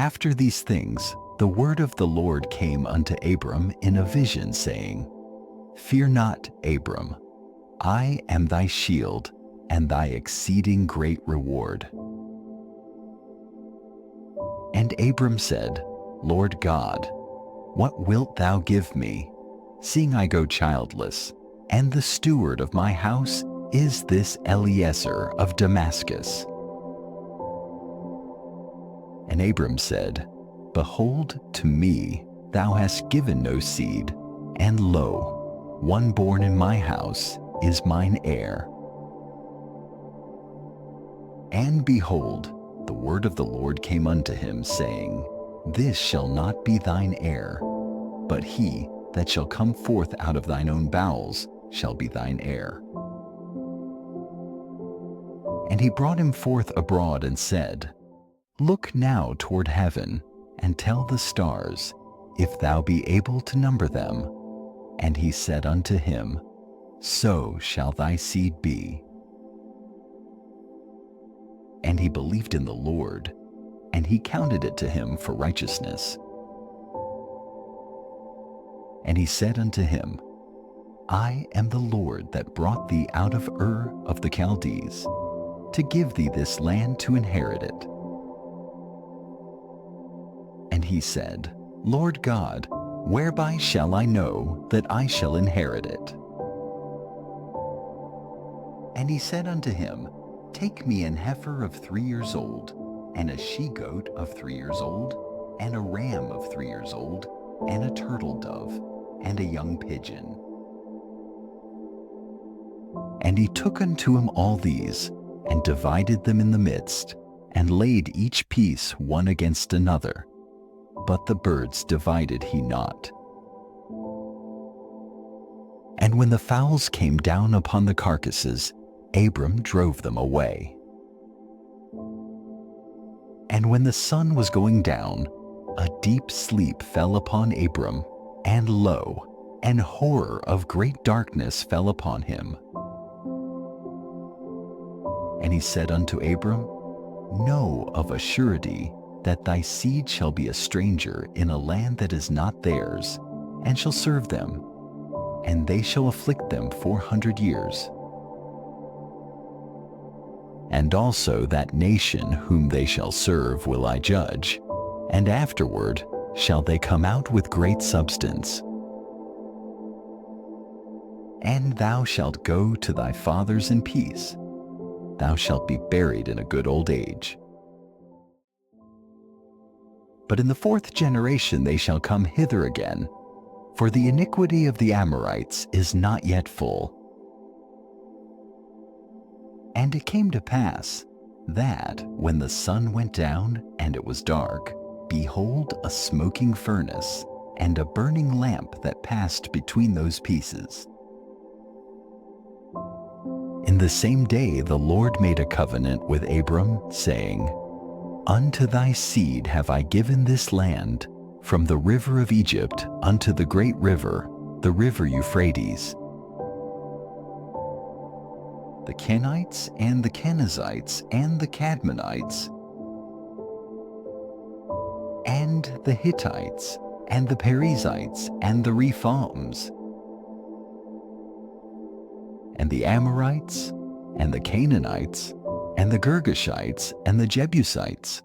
After these things, the word of the Lord came unto Abram in a vision, saying, Fear not, Abram, I am thy shield and thy exceeding great reward. And Abram said, Lord God, what wilt thou give me, seeing I go childless, and the steward of my house is this Eliezer of Damascus? And Abram said, Behold, to me thou hast given no seed, and lo, one born in my house is mine heir. And behold, the word of the Lord came unto him, saying, This shall not be thine heir, but he that shall come forth out of thine own bowels shall be thine heir. And he brought him forth abroad and said, Look now toward heaven, and tell the stars, if thou be able to number them. And he said unto him, So shall thy seed be. And he believed in the Lord, and he counted it to him for righteousness. And he said unto him, I am the Lord that brought thee out of Ur of the Chaldees, to give thee this land to inherit it. And he said, Lord God, whereby shall I know that I shall inherit it? And he said unto him, Take me an heifer of 3 years old, and a she-goat of 3 years old, and a ram of 3 years old, and a turtle dove, and a young pigeon. And he took unto him all these, and divided them in the midst, and laid each piece one against another. But the birds divided he not. And when the fowls came down upon the carcasses, Abram drove them away. And when the sun was going down, a deep sleep fell upon Abram, and lo, an horror of great darkness fell upon him. And he said unto Abram, Know of a surety that thy seed shall be a stranger in a land that is not theirs, and shall serve them, and they shall afflict them 400 years. And also that nation whom they shall serve will I judge, and afterward shall they come out with great substance. And thou shalt go to thy fathers in peace. Thou shalt be buried in a good old age. But in the 4th generation they shall come hither again, for the iniquity of the Amorites is not yet full. And it came to pass that, when the sun went down and it was dark, behold, a smoking furnace, and a burning lamp that passed between those pieces. In the same day the Lord made a covenant with Abram, saying, Unto thy seed have I given this land, from the river of Egypt unto the great river, the river Euphrates. The Kenites and the Kenizzites and the Cadmonites, and the Hittites and the Perizzites and the Rephaims, and the Amorites and the Canaanites and the Girgashites and the Jebusites,